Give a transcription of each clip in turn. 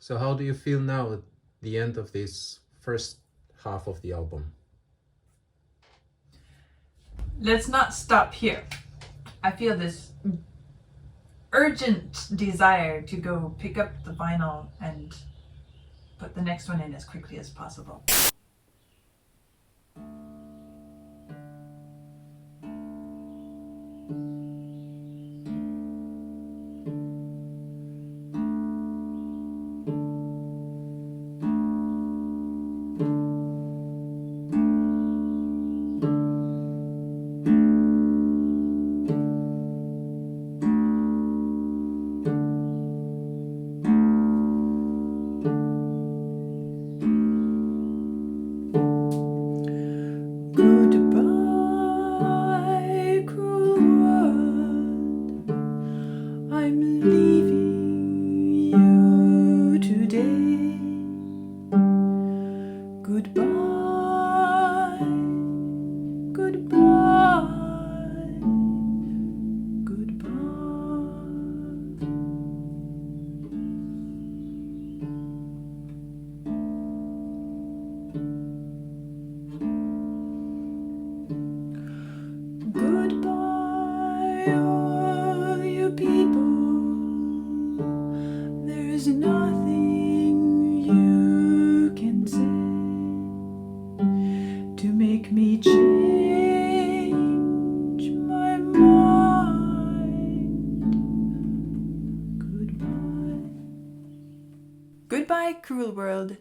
So how do you feel now at the end of this first half of the album? Let's not stop here. I feel this urgent desire to go pick up the vinyl and put the next one in as quickly as possible. Goodbye, cruel world. I'm leaving you today. Goodbye, goodbye, goodbye. Goodbye, all you people. There's nothing you can say to make me change my mind. Goodbye. Goodbye, Cruel World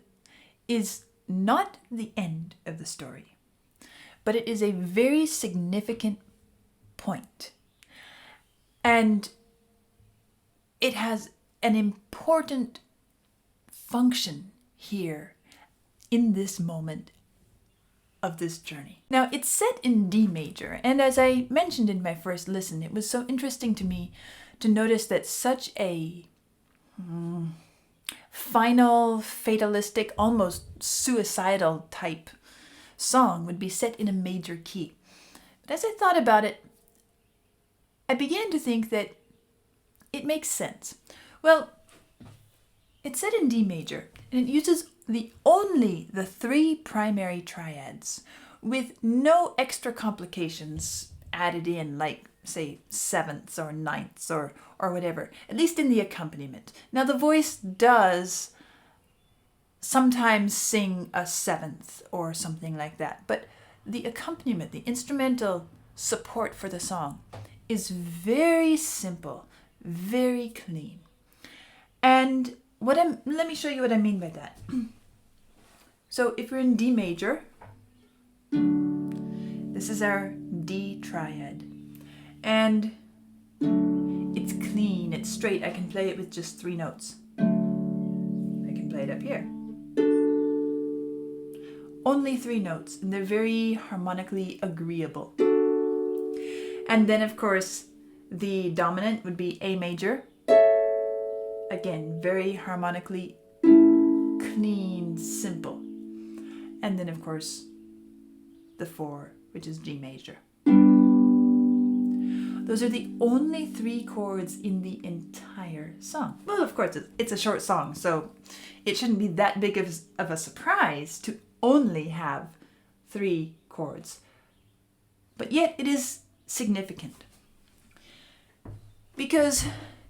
is not the end of the story, but it is a very significant point. And it has an important function here in this moment of this journey. Now, it's set in D major, and as I mentioned in my first listen, it was so interesting to me to notice that such a final, fatalistic, almost suicidal type song would be set in a major key. But as I thought about it, I began to think that it makes sense. Well, it's set in D major, and it uses only the three primary triads with no extra complications added in, like, say, sevenths or ninths or whatever, at least in the accompaniment. Now, the voice does sometimes sing a seventh or something like that, but the accompaniment, the instrumental support for the song, is very simple, very clean. And let me show you what I mean by that. So if we're in D major, this is our D triad. And it's clean, it's straight. I can play it with just 3 notes. I can play it up here. Only 3 notes, and they're very harmonically agreeable. And then, of course, the dominant would be A major. Again, very harmonically clean, simple. And then, of course, the 4, which is G major. Those are the only 3 chords in the entire song. Well, of course, it's a short song, so it shouldn't be that big of a surprise to only have 3 chords. But yet, it is significant. Because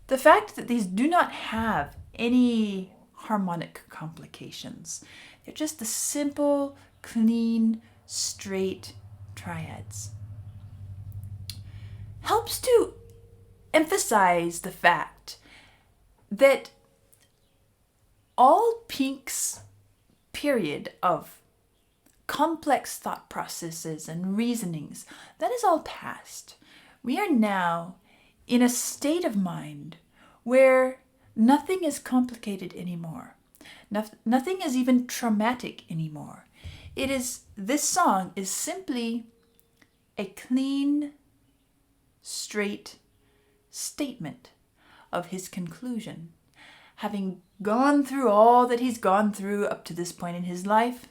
the fact that these do not have any harmonic complications, they're just the simple, clean, straight triads, helps to emphasize the fact that all Pink's period of complex thought processes and reasonings, that is all past. We are now in a state of mind where nothing is complicated anymore. Nothing is even traumatic anymore. This song is simply a clean, straight statement of his conclusion. Having gone through all that he's gone through up to this point in his life,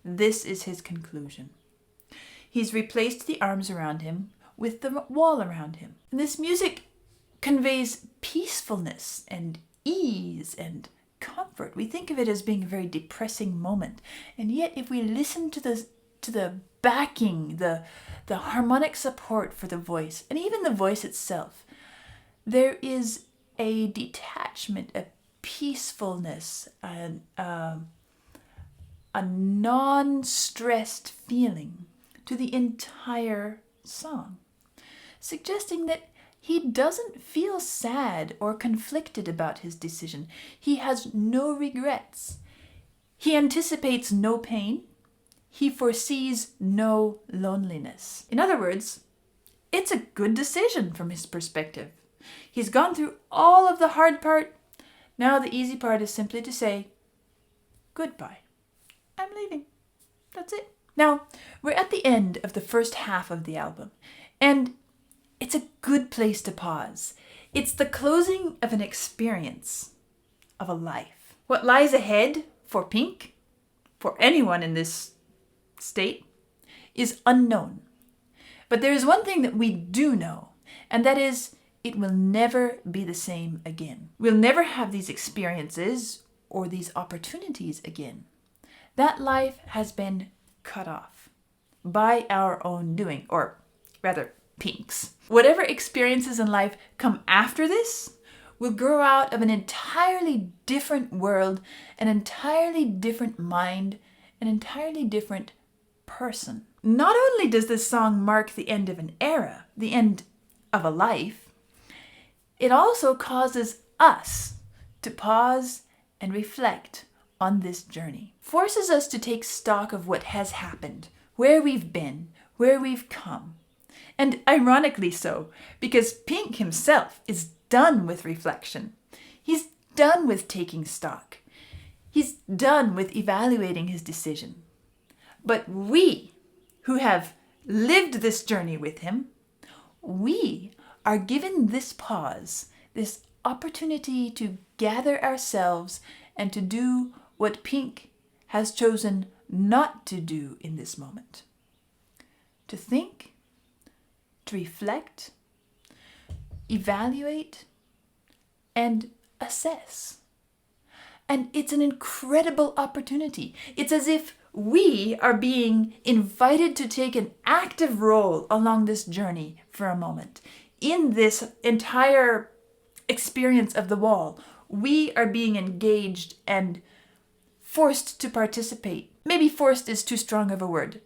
this is his conclusion. He's replaced the arms around him with the wall around him. And this music conveys peacefulness and ease and comfort. We think of it as being a very depressing moment. And yet if we listen to the backing, the harmonic support for the voice, and even the voice itself, there is a detachment, a peacefulness, a non-stressed feeling to the entire song, suggesting that he doesn't feel sad or conflicted about his decision. He has no regrets. He anticipates no pain. He foresees no loneliness. In other words, it's a good decision from his perspective. He's gone through all of the hard part. Now the easy part is simply to say, goodbye. I'm leaving. That's it. Now, we're at the end of the first half of the album, and it's a good place to pause. It's the closing of an experience, of a life. What lies ahead for Pink, for anyone in this state, is unknown. But there is one thing that we do know, and that is it will never be the same again. We'll never have these experiences or these opportunities again. That life has been cut off by our own doing, or rather, Pink's. Whatever experiences in life come after this will grow out of an entirely different world, an entirely different mind, an entirely different person. Not only does this song mark the end of an era, the end of a life, it also causes us to pause and reflect on this journey. Forces us to take stock of what has happened, where we've been, where we've come. And ironically so, because Pink himself is done with reflection. He's done with taking stock. He's done with evaluating his decision. But we, who have lived this journey with him, we are given this pause, this opportunity to gather ourselves and to do what Pink has chosen not to do in this moment. To think, to reflect, evaluate, and assess. And it's an incredible opportunity. It's as if we are being invited to take an active role along this journey for a moment. In this entire experience of the wall, we are being engaged and forced to participate. Maybe forced is too strong of a word.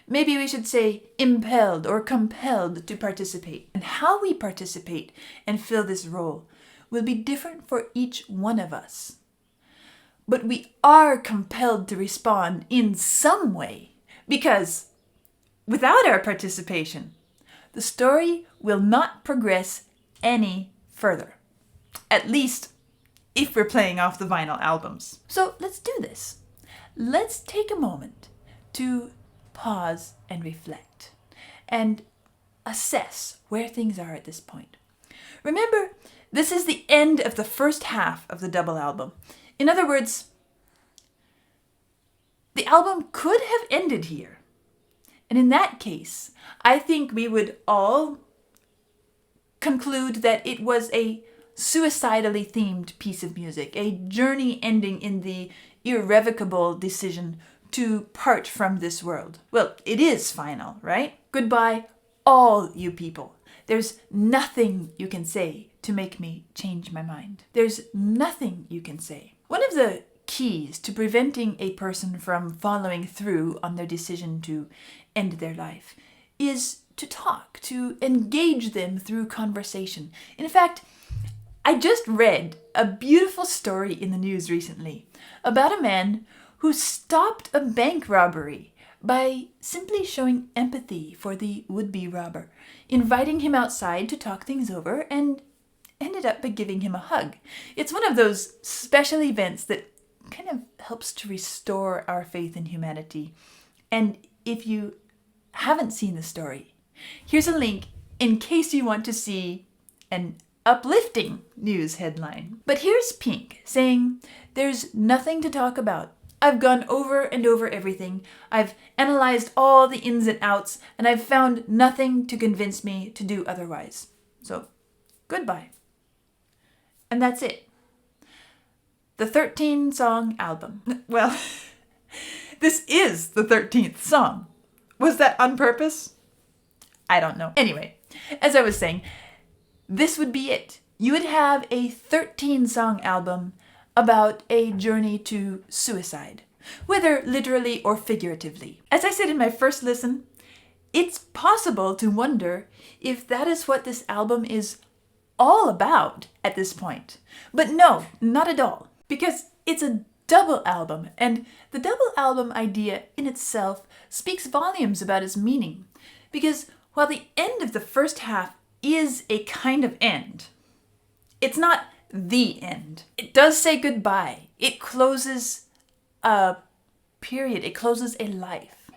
Maybe we should say impelled or compelled to participate. And how we participate and fill this role will be different for each one of us. But we are compelled to respond in some way, because without our participation, the story will not progress any further. At least if we're playing off the vinyl albums. So let's do this. Let's take a moment to pause and reflect and assess where things are at this point. Remember, this is the end of the first half of the double album. In other words, the album could have ended here. And in that case, I think we would all conclude that it was a suicidally themed piece of music, a journey ending in the irrevocable decision to part from this world. Well, it is final, right? Goodbye, all you people. There's nothing you can say to make me change my mind. There's nothing you can say. One of the keys to preventing a person from following through on their decision to end their life is to talk, to engage them through conversation. In fact, I just read a beautiful story in the news recently about a man who stopped a bank robbery by simply showing empathy for the would-be robber, inviting him outside to talk things over, and ended up by giving him a hug. It's one of those special events that kind of helps to restore our faith in humanity. And if you haven't seen the story, here's a link in case you want to see an uplifting news headline. But here's Pink saying, "There's nothing to talk about. I've gone over and over everything. I've analyzed all the ins and outs, and I've found nothing to convince me to do otherwise. So, goodbye." And that's it. the 13-song album. Well, this is the 13th song. Was that on purpose? I don't know. Anyway, as I was saying, this would be it. You would have a 13-song album about a journey to suicide, whether literally or figuratively. As I said in my first listen, it's possible to wonder if that is what this album is all about at this point. But no, not at all, because it's a double album, and the double album idea in itself speaks volumes about its meaning, because while the end of the first half is a kind of end, it's not the end. It does say goodbye. It closes a period. It closes a life.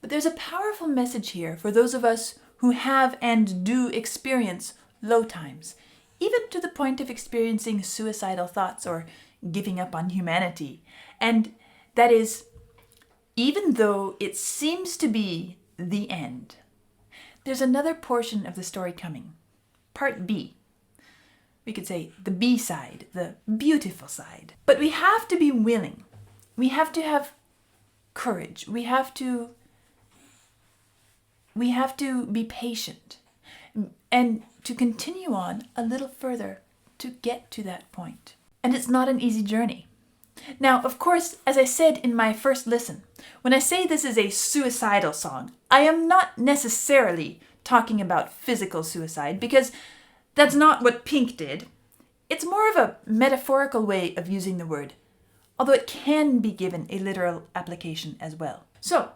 But there's a powerful message here for those of us who have and do experience low times, even to the point of experiencing suicidal thoughts or giving up on humanity. And that is, even though it seems to be the end, there's another portion of the story coming. Part B. We could say the B side, the beautiful side. But we have to be willing. We have to have courage. We have to be patient and to continue on a little further to get to that point. And it's not an easy journey. Now, of course, as I said in my first listen, when I say this is a suicidal song, I am not necessarily talking about physical suicide, because that's not what Pink did. It's more of a metaphorical way of using the word, although it can be given a literal application as well. So,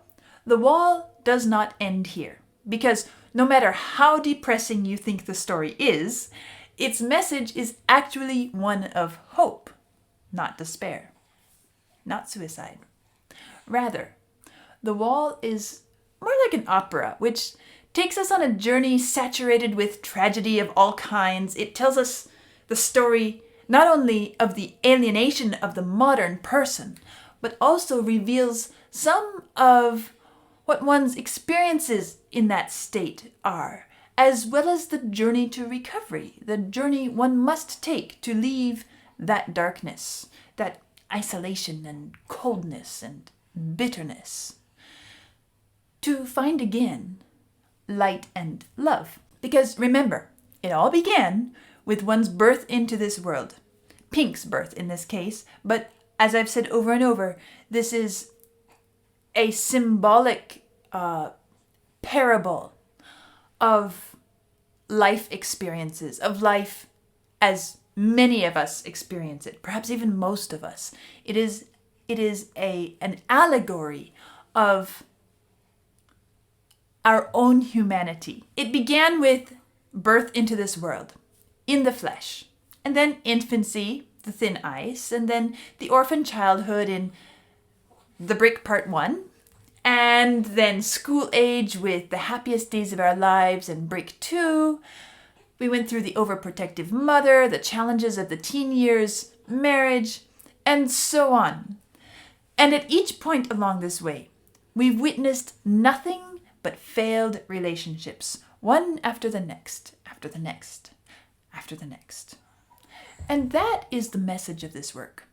the wall does not end here, because no matter how depressing you think the story is, its message is actually one of hope, not despair, not suicide. Rather, the wall is more like an opera, which takes us on a journey saturated with tragedy of all kinds. It tells us the story not only of the alienation of the modern person, but also reveals some of what one's experiences in that state are, as well as the journey to recovery, the journey one must take to leave that darkness, that isolation and coldness and bitterness, to find again light and love. Because remember, it all began with one's birth into this world. Pink's birth in this case, but as I've said over and over, this is a symbolic parable of life experiences, of life as many of us experience it, perhaps even most of us. It is an allegory of our own humanity. It began with birth into this world, in the flesh, and then infancy, the thin ice, and then the orphan childhood in the brick part 1, and then school age with the happiest days of our lives in brick 2. We went through the overprotective mother, the challenges of the teen years, marriage, and so on. And at each point along this way, we've witnessed nothing but failed relationships, one after the next, after the next, after the next. And that is the message of this work,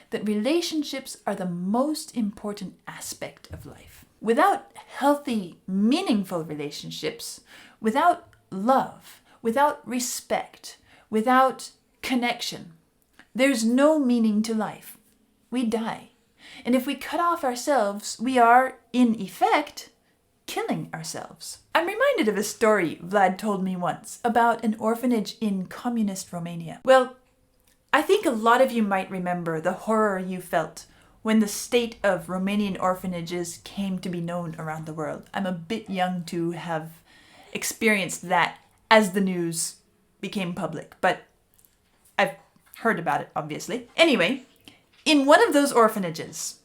that relationships are the most important aspect of life. Without healthy, meaningful relationships, without love, without respect, without connection, there's no meaning to life. We die. And if we cut off ourselves, we are, in effect, killing ourselves. I'm reminded of a story Vlad told me once about an orphanage in communist Romania. Well, I think a lot of you might remember the horror you felt when the state of Romanian orphanages came to be known around the world. I'm a bit young to have experienced that as the news became public, but I've heard about it, obviously. Anyway, in one of those orphanages,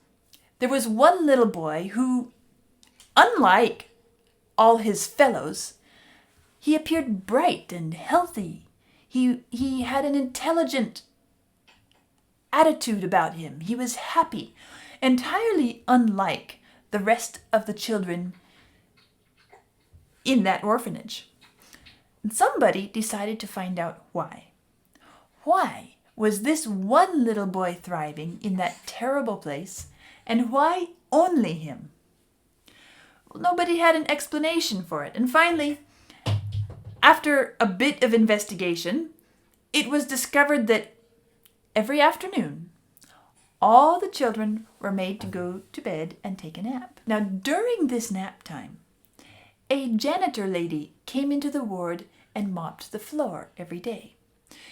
there was one little boy who, unlike all his fellows, he appeared bright and healthy. He had an intelligent attitude about him. He was happy, entirely unlike the rest of the children in that orphanage. And somebody decided to find out why. Why was this one little boy thriving in that terrible place, and why only him? Well, nobody had an explanation for it, and finally, after a bit of investigation, it was discovered that every afternoon, all the children were made to go to bed and take a nap. Now, during this nap time, a janitor lady came into the ward and mopped the floor every day.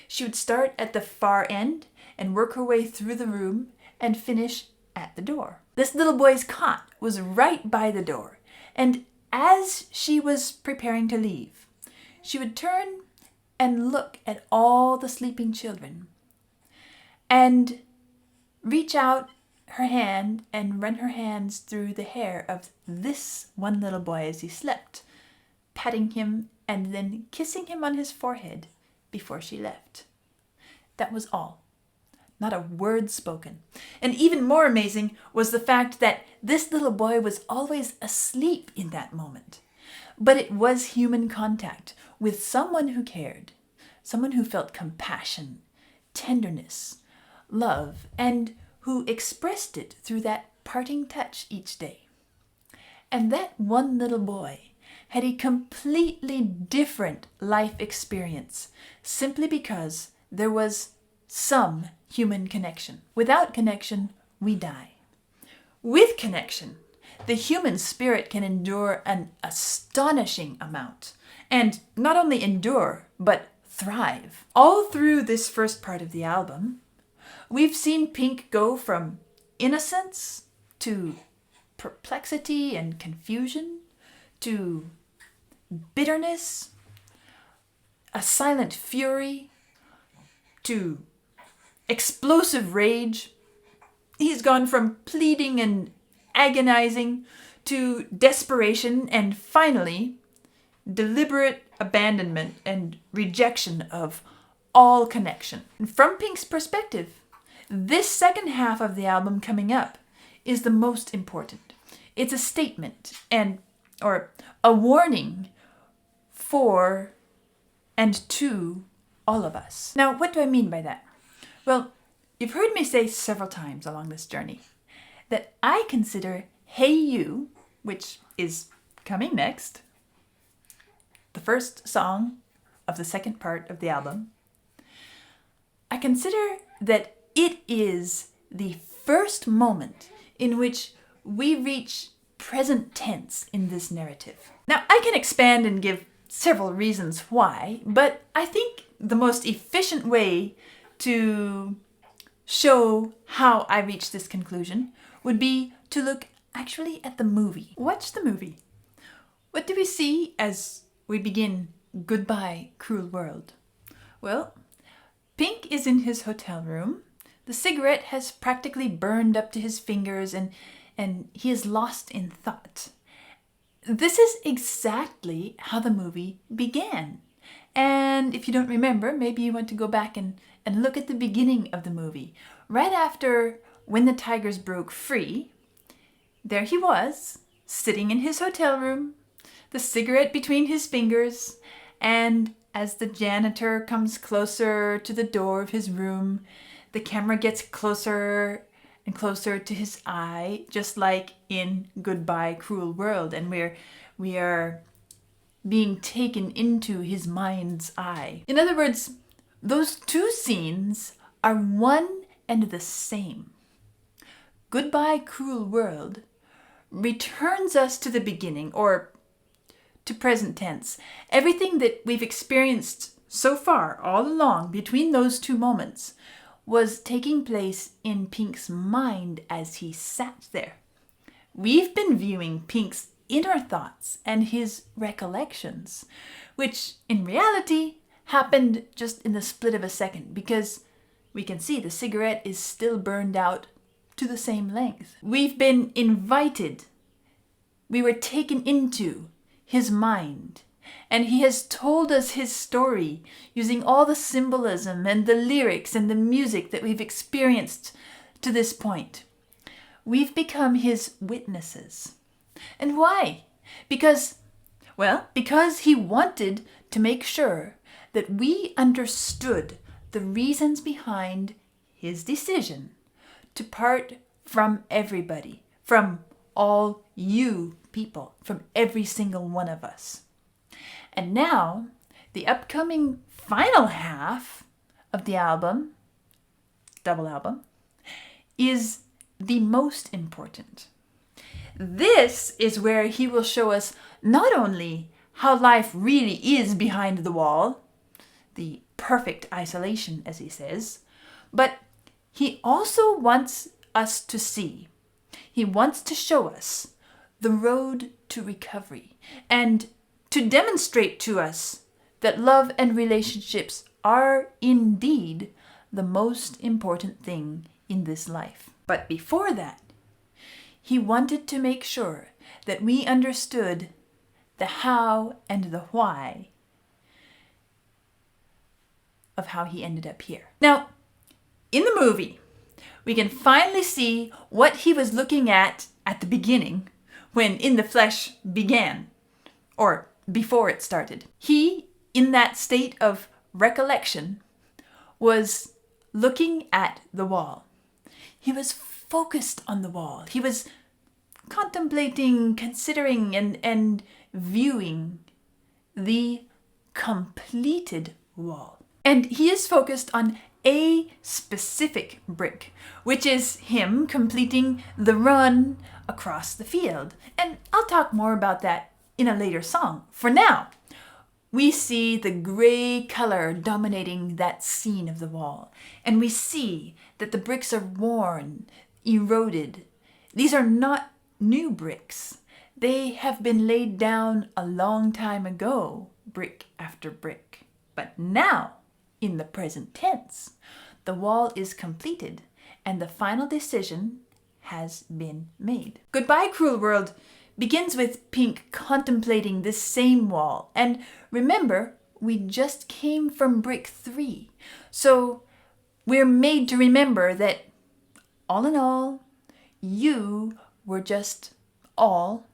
She would start at the far end and work her way through the room and finish at the door. This little boy's cot was right by the door, and as she was preparing to leave, she would turn and look at all the sleeping children and reach out her hand and run her hands through the hair of this one little boy as he slept, patting him and then kissing him on his forehead before she left. That was all. Not a word spoken. And even more amazing was the fact that this little boy was always asleep in that moment. But it was human contact with someone who cared, someone who felt compassion, tenderness, love, and who expressed it through that parting touch each day. And that one little boy had a completely different life experience simply because there was some human connection. Without connection, we die. With connection, the human spirit can endure an astonishing amount. And not only endure, but thrive. All through this first part of the album, we've seen Pink go from innocence to perplexity and confusion to bitterness, a silent fury, to explosive rage. He's gone from pleading and agonizing to desperation and finally deliberate abandonment and rejection of all connection. And from Pink's perspective, this second half of the album coming up is the most important. It's a statement or a warning for and to all of us. Now, what do I mean by that? Well, you've heard me say several times along this journey that I consider Hey You, which is coming next, the first song of the second part of the album, I consider that it is the first moment in which we reach present tense in this narrative. Now, I can expand and give several reasons why, but I think the most efficient way to show how I reached this conclusion would be to look actually at the movie. Watch the movie. What do we see as we begin Goodbye, Cruel World? Well, Pink is in his hotel room. The cigarette has practically burned up to his fingers and he is lost in thought. This is exactly how the movie began. And if you don't remember, maybe you want to go back and look at the beginning of the movie. Right after When the Tigers Broke Free, there he was, sitting in his hotel room, the cigarette between his fingers, and as the janitor comes closer to the door of his room, the camera gets closer and closer to his eye, just like in Goodbye, Cruel World, and we are being taken into his mind's eye. In other words, those two scenes are one and the same. Goodbye, Cruel World returns us to the beginning, or to present tense. Everything that we've experienced so far, all along, between those two moments, was taking place in Pink's mind as he sat there. We've been viewing Pink's inner thoughts and his recollections, which in reality happened just in the split of a second, because we can see the cigarette is still burned out to the same length. We've been invited. We were taken into his mind, and he has told us his story using all the symbolism and the lyrics and the music that we've experienced to this point. We've become his witnesses. And why? Because he wanted to make sure that we understood the reasons behind his decision to part from everybody, from all you people, from every single one of us. And now, the upcoming final half of the album, double album, is the most important. This is where he will show us not only how life really is behind the wall, the perfect isolation, as he says, but he also wants us to see. He wants to show us the road to recovery and to demonstrate to us that love and relationships are indeed the most important thing in this life. But before that, he wanted to make sure that we understood the how and the why of how he ended up here. Now, in the movie, we can finally see what he was looking at the beginning when In the Flesh began, or before it started. He, in that state of recollection, was looking at the wall. He was focused on the wall. He was contemplating, considering, and viewing the completed wall. And he is focused on a specific brick, which is him completing the run across the field. And I'll talk more about that in a later song. For now, we see the gray color dominating that scene of the wall. And we see that the bricks are worn, eroded. These are not new bricks. They have been laid down a long time ago, brick after brick. But now, in the present tense, the wall is completed and the final decision has been made. Goodbye, Cruel World begins with Pink contemplating this same wall. And remember, we just came from brick 3. So we're made to remember that all in all, you were just all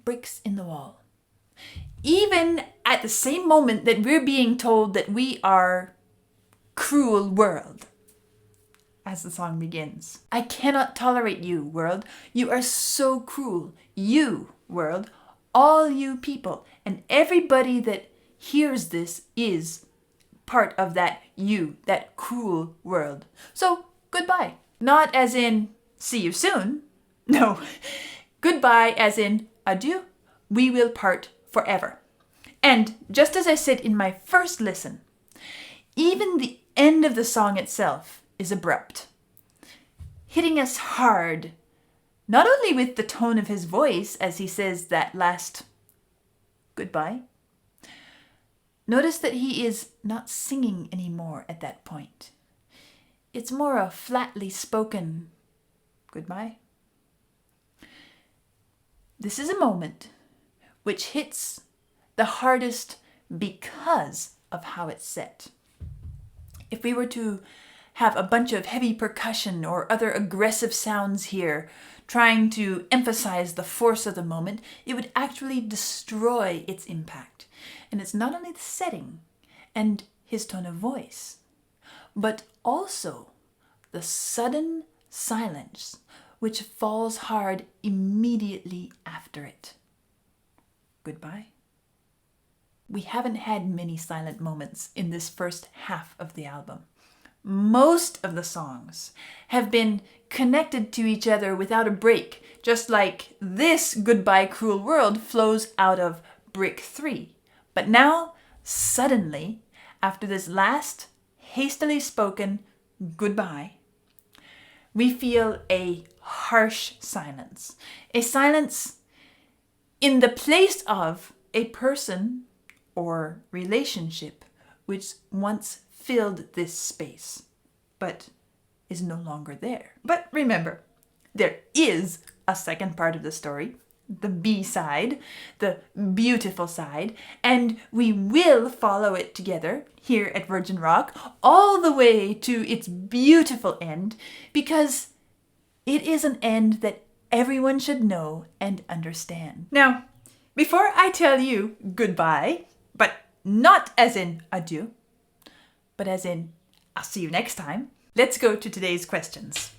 bricks in the wall. Even at the same moment that we're being told that we are cruel world, as the song begins. I cannot tolerate you, world. You are so cruel. You, world, all you people, and everybody that hears this is part of that you, that cruel world. So, goodbye. Not as in, see you soon. No, goodbye as in, adieu. We will part forever. And just as I said in my first listen, even the end of the song itself is abrupt, hitting us hard, not only with the tone of his voice as he says that last goodbye. Notice that he is not singing anymore at that point. It's more a flatly spoken goodbye. This is a moment which hits the hardest because of how it's set. If we were to have a bunch of heavy percussion or other aggressive sounds here, trying to emphasize the force of the moment, it would actually destroy its impact. And it's not only the setting and his tone of voice, but also the sudden silence which falls hard immediately after it. Goodbye. We haven't had many silent moments in this first half of the album. Most of the songs have been connected to each other without a break, just like this Goodbye Cruel World flows out of brick 3. But now, suddenly, after this last hastily spoken goodbye, we feel a harsh silence. A silence in the place of a person or relationship which once filled this space, but is no longer there. But remember, there is a second part of the story, the B side, the beautiful side, and we will follow it together here at Virgin Rock all the way to its beautiful end, because it is an end that everyone should know and understand. Now, before I tell you goodbye, but not as in adieu, but as in I'll see you next time. Let's go to today's questions.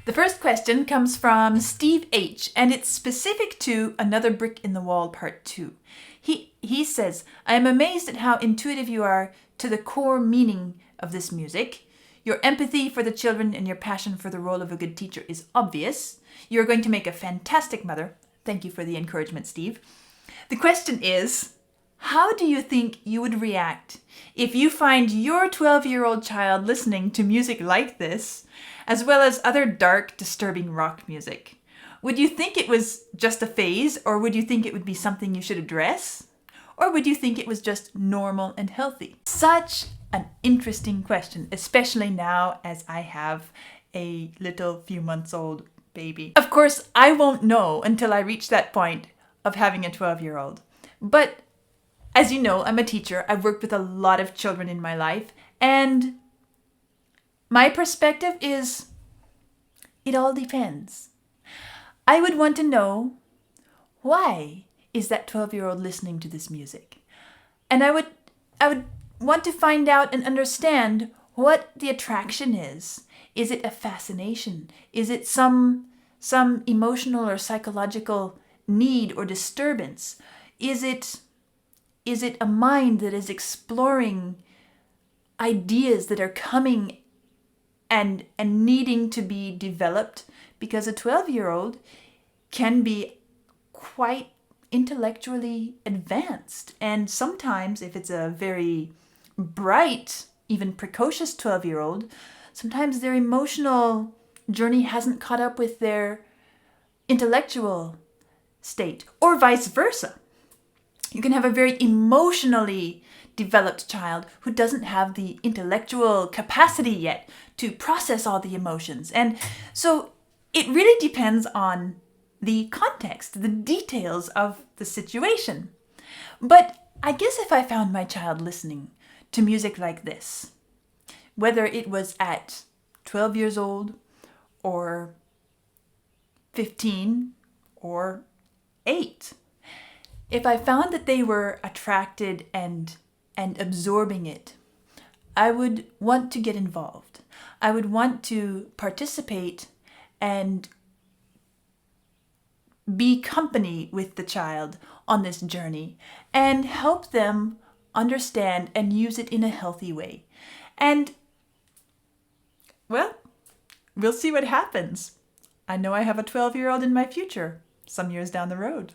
The first question comes from Steve H, and it's specific to Another Brick in the Wall Part 2. He says, I am amazed at how intuitive you are to the core meaning of this music. Your empathy for the children and your passion for the role of a good teacher is obvious. You're going to make a fantastic mother. Thank you for the encouragement, Steve. The question is, how do you think you would react if you find your 12-year-old child listening to music like this, as well as other dark, disturbing rock music? Would you think it was just a phase, or would you think it would be something you should address? Or would you think it was just normal and healthy? Such an interesting question, especially now as I have a little few months old baby. Of course, I won't know until I reach that point of having a 12-year-old. But as you know, I'm a teacher. I've worked with a lot of children in my life, and my perspective is it all depends. I would want to know, why is that 12-year-old listening to this music? And I would want to find out and understand what the attraction is. Is it a fascination? Is it some emotional or psychological need or disturbance? Is it a mind that is exploring ideas that are coming and needing to be developed? Because a 12-year-old can be quite intellectually advanced. And sometimes, if it's a very bright, even precocious 12-year-old, sometimes their emotional journey hasn't caught up with their intellectual state, or vice versa. You can have a very emotionally developed child who doesn't have the intellectual capacity yet to process all the emotions. And so it really depends on the context, the details of the situation. But I guess if I found my child listening to music like this, whether it was at 12 years old or 15 or 8, if I found that they were attracted and absorbing it, I would want to get involved. I would want to participate and be company with the child on this journey and help them understand and use it in a healthy way. And, well, we'll see what happens. I know I have a 12-year-old in my future, some years down the road.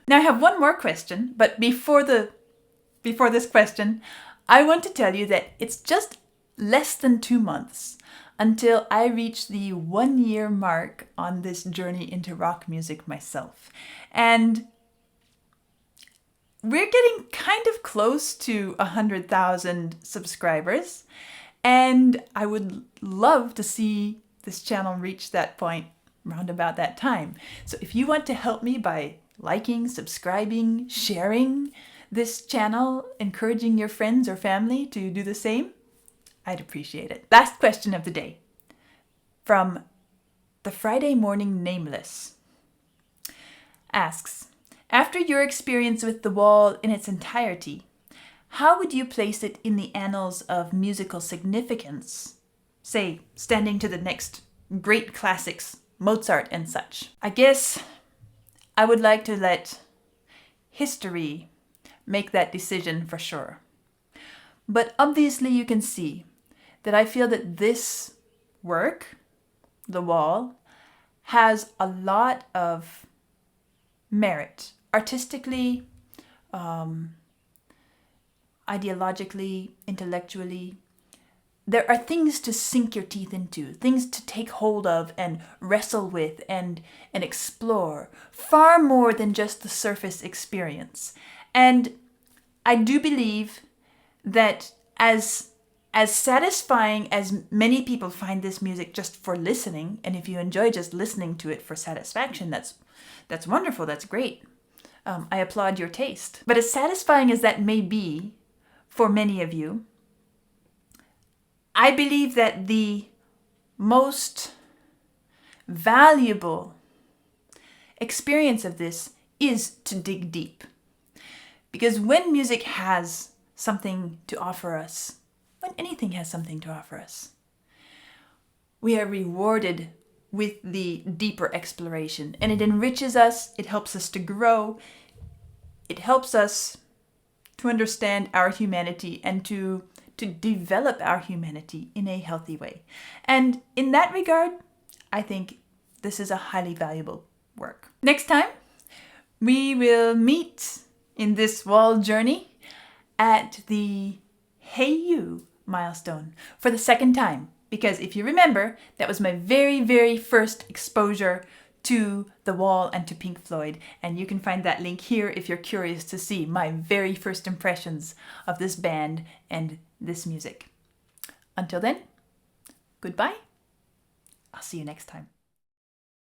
Now I have one more question, but before this question, I want to tell you that it's just less than 2 months until I reach the 1-year mark on this journey into rock music myself. And we're getting kind of close to 100,000 subscribers, and I would love to see this channel reach that point round about that time. So if you want to help me by liking, subscribing, sharing this channel, encouraging your friends or family to do the same, I'd appreciate it. Last question of the day from the Friday Morning Nameless asks, after your experience with The Wall in its entirety, how would you place it in the annals of musical significance? Say, standing to the next great classics, Mozart and such. I guess I would like to let history make that decision for sure. But obviously you can see that I feel that this work, The Wall, has a lot of merit, artistically, ideologically, intellectually. There are things to sink your teeth into, things to take hold of and wrestle with and explore, far more than just the surface experience. And I do believe that as satisfying as many people find this music just for listening, and if you enjoy just listening to it for satisfaction, that's wonderful, that's great. I applaud your taste. But as satisfying as that may be for many of you, I believe that the most valuable experience of this is to dig deep. Because when music has something to offer us, when anything has something to offer us. We are rewarded with the deeper exploration, and it enriches us, it helps us to grow, it helps us to understand our humanity and to develop our humanity in a healthy way. And in that regard, I think this is a highly valuable work. Next time, we will meet in this wall journey at the Hey You milestone for the second time. Because if you remember, that was my very, very first exposure to The Wall and to Pink Floyd. And you can find that link here if you're curious to see my very first impressions of this band and this music. Until then, goodbye. I'll see you next time.